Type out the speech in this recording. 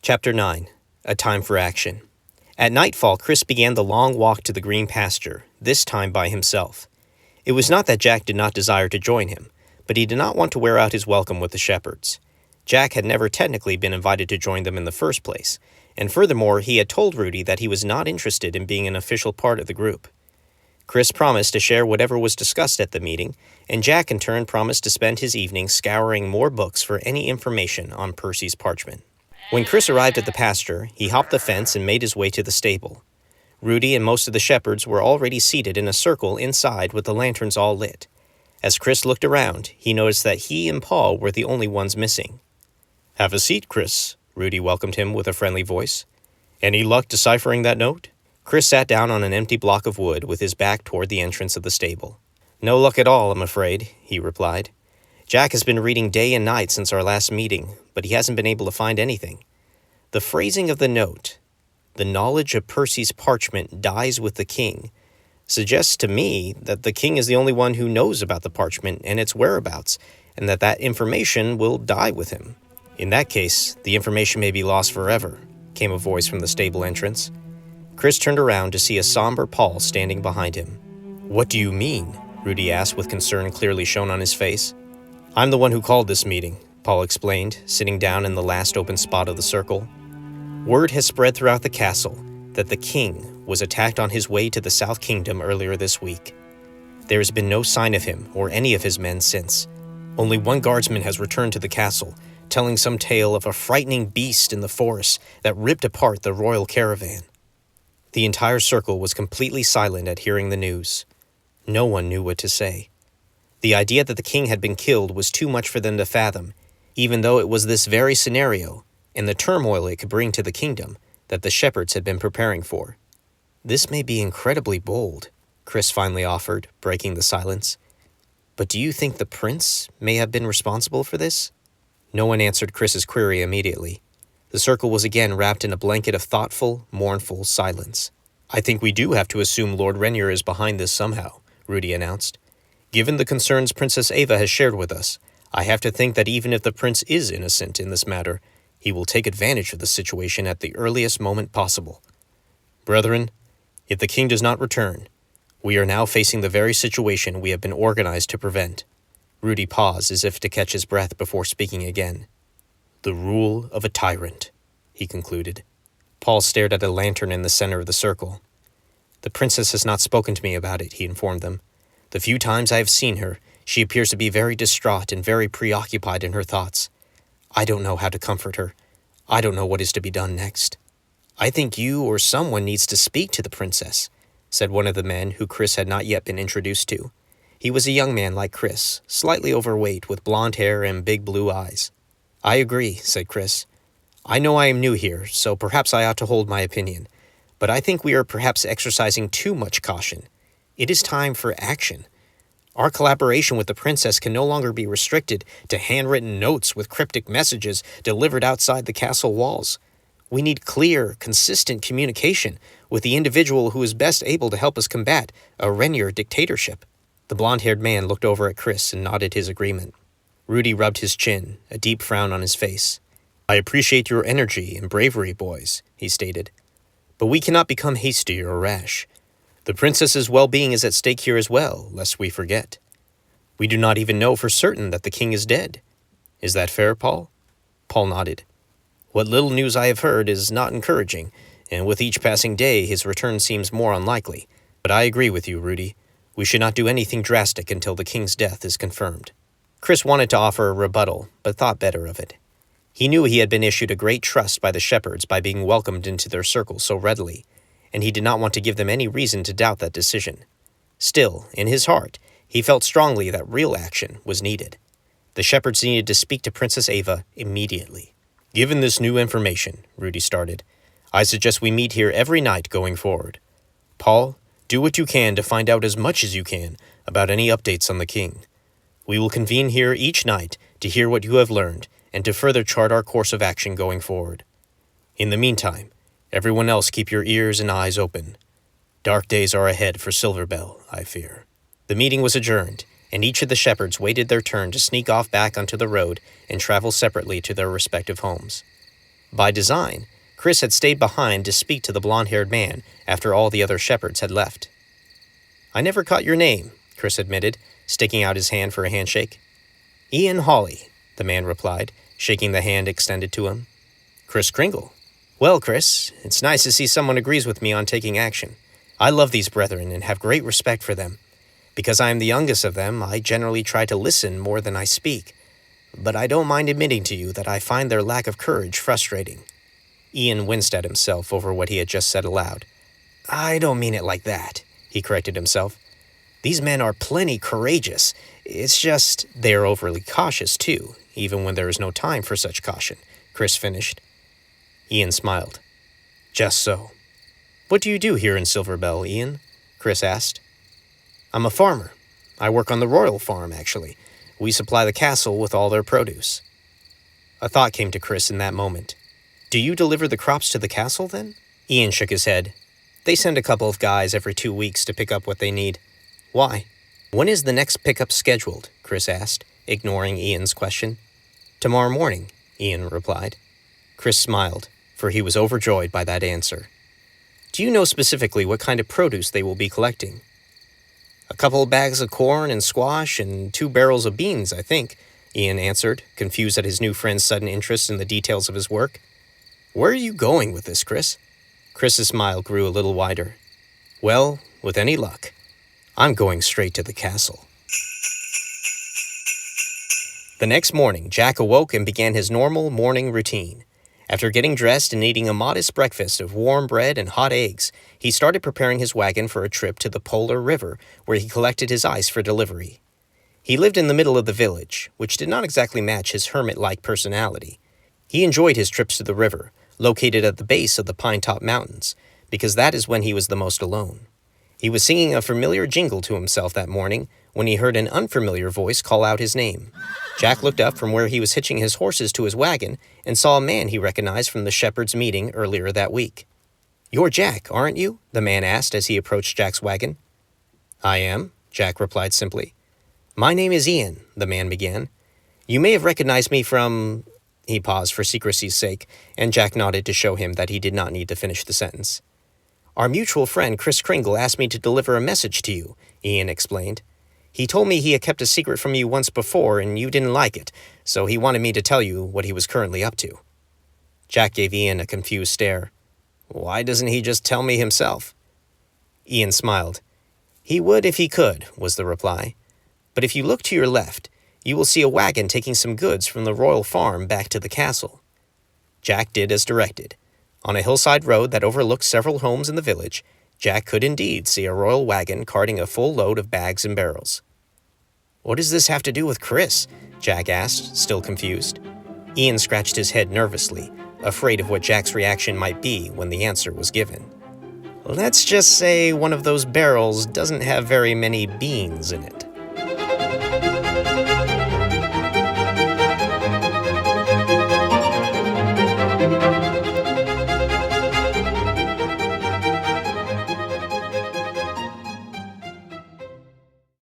Chapter 9. A Time for Action. At nightfall, Chris began the long walk to the green pasture, this time by himself. It was not that Jack did not desire to join him, but he did not want to wear out his welcome with the shepherds. Jack had never technically been invited to join them in the first place, and furthermore, he had told Rudy that he was not interested in being an official part of the group. Chris promised to share whatever was discussed at the meeting, and Jack in turn promised to spend his evening scouring more books for any information on Percy's parchment. When Chris arrived at the pasture, he hopped the fence and made his way to the stable. Rudy and most of the shepherds were already seated in a circle inside with the lanterns all lit. As Chris looked around, he noticed that he and Paul were the only ones missing. "Have a seat, Chris," Rudy welcomed him with a friendly voice. "Any luck deciphering that note?" Chris sat down on an empty block of wood with his back toward the entrance of the stable. "No luck at all, I'm afraid," he replied. "Jack has been reading day and night since our last meeting, but he hasn't been able to find anything. The phrasing of the note, 'The knowledge of Percy's parchment dies with the king,' suggests to me that the king is the only one who knows about the parchment and its whereabouts, and that information will die with him. In that case, the information may be lost forever," came a voice from the stable entrance. Chris turned around to see a somber Paul standing behind him. "What do you mean?" Rudy asked with concern clearly shown on his face. "I'm the one who called this meeting," Paul explained, sitting down in the last open spot of the circle. "Word has spread throughout the castle that the king was attacked on his way to the South Kingdom earlier this week. There has been no sign of him or any of his men since. Only one guardsman has returned to the castle, telling some tale of a frightening beast in the forest that ripped apart the royal caravan." The entire circle was completely silent at hearing the news. No one knew what to say. The idea that the king had been killed was too much for them to fathom, even though it was this very scenario, and the turmoil it could bring to the kingdom, that the shepherds had been preparing for. "This may be incredibly bold," Chris finally offered, breaking the silence. "But do you think the prince may have been responsible for this?" No one answered Chris's query immediately. The circle was again wrapped in a blanket of thoughtful, mournful silence. "I think we do have to assume Lord Renier is behind this somehow," Rudy announced. "Given the concerns Princess Ava has shared with us, I have to think that even if the prince is innocent in this matter, he will take advantage of the situation at the earliest moment possible. Brethren, if the king does not return, we are now facing the very situation we have been organized to prevent." Rudy paused as if to catch his breath before speaking again. "The rule of a tyrant," he concluded. Paul stared at a lantern in the center of the circle. "The princess has not spoken to me about it," he informed them. "The few times I have seen her, she appears to be very distraught and very preoccupied in her thoughts. I don't know how to comfort her. I don't know what is to be done next." "I think you or someone needs to speak to the princess," said one of the men who Chris had not yet been introduced to. He was a young man like Chris, slightly overweight with blonde hair and big blue eyes. "I agree," said Chris. "I know I am new here, so perhaps I ought to hold my opinion. But I think we are perhaps exercising too much caution. It is time for action. Our collaboration with the princess can no longer be restricted to handwritten notes with cryptic messages delivered outside the castle walls. We need clear, consistent communication with the individual who is best able to help us combat a Renier dictatorship." The blonde-haired man looked over at Chris and nodded his agreement. Rudy rubbed his chin, a deep frown on his face. "I appreciate your energy and bravery, boys," he stated. "But we cannot become hasty or rash. The princess's well-being is at stake here as well, lest we forget. We do not even know for certain that the king is dead. Is that fair, Paul?" Paul nodded. "What little news I have heard is not encouraging, and with each passing day his return seems more unlikely. But I agree with you, Rudy. We should not do anything drastic until the king's death is confirmed." Chris wanted to offer a rebuttal, but thought better of it. He knew he had been issued a great trust by the shepherds by being welcomed into their circle so readily, and he did not want to give them any reason to doubt that decision. Still, in his heart, he felt strongly that real action was needed. The shepherds needed to speak to Princess Ava immediately. "Given this new information," Rudy started, "I suggest we meet here every night going forward. Paul, do what you can to find out as much as you can about any updates on the king. We will convene here each night to hear what you have learned and to further chart our course of action going forward. In the meantime, everyone else keep your ears and eyes open. Dark days are ahead for Silverbell, I fear." The meeting was adjourned, and each of the shepherds waited their turn to sneak off back onto the road and travel separately to their respective homes. By design, Chris had stayed behind to speak to the blond-haired man after all the other shepherds had left. "I never caught your name," Chris admitted, sticking out his hand for a handshake. "Ian Hawley," the man replied, shaking the hand extended to him. "Kris Kringle. Well, Chris, it's nice to see someone agrees with me on taking action. I love these brethren and have great respect for them. Because I am the youngest of them, I generally try to listen more than I speak. But I don't mind admitting to you that I find their lack of courage frustrating." Ian winced at himself over what he had just said aloud. "I don't mean it like that," he corrected himself. "These men are plenty courageous. It's just they are overly cautious, too, even when there is no time for such caution," Chris finished. Ian smiled. "Just so. What do you do here in Silverbell, Ian?" Chris asked. "I'm a farmer. I work on the royal farm, actually. We supply the castle with all their produce." A thought came to Chris in that moment. "Do you deliver the crops to the castle, then?" Ian shook his head. "They send a couple of guys every 2 weeks to pick up what they need." "Why?" "When is the next pickup scheduled?" Chris asked, ignoring Ian's question. "Tomorrow morning," Ian replied. Chris smiled, for he was overjoyed by that answer. "Do you know specifically what kind of produce they will be collecting?" "A couple of bags of corn and squash and 2 barrels of beans, I think," Ian answered, confused at his new friend's sudden interest in the details of his work. "Where are you going with this, Chris?" Chris's smile grew a little wider. "Well, with any luck, I'm going straight to the castle." The next morning, Jack awoke and began his normal morning routine. After getting dressed and eating a modest breakfast of warm bread and hot eggs, he started preparing his wagon for a trip to the Polar River, where he collected his ice for delivery. He lived in the middle of the village, which did not exactly match his hermit-like personality. He enjoyed his trips to the river, located at the base of the Pinetop Mountains, because that is when he was the most alone. He was singing a familiar jingle to himself that morning when he heard an unfamiliar voice call out his name. Jack looked up from where he was hitching his horses to his wagon and saw a man he recognized from the shepherd's meeting earlier that week. "You're Jack, aren't you?" the man asked as he approached Jack's wagon. "I am," Jack replied simply. "My name is Ian," the man began. "You may have recognized me from—" He paused for secrecy's sake, and Jack nodded to show him that he did not need to finish the sentence. "Our mutual friend Kris Kringle asked me to deliver a message to you," Ian explained. "He told me he had kept a secret from you once before and you didn't like it, so he wanted me to tell you what he was currently up to." Jack gave Ian a confused stare. "Why doesn't he just tell me himself?" Ian smiled. "He would if he could," was the reply. "But if you look to your left, you will see a wagon taking some goods from the royal farm back to the castle." Jack did as directed. On a hillside road that overlooked several homes in the village, Jack could indeed see a royal wagon carting a full load of bags and barrels. "What does this have to do with Chris?" Jack asked, still confused. Ian scratched his head nervously, afraid of what Jack's reaction might be when the answer was given. "Let's just say one of those barrels doesn't have very many beans in it."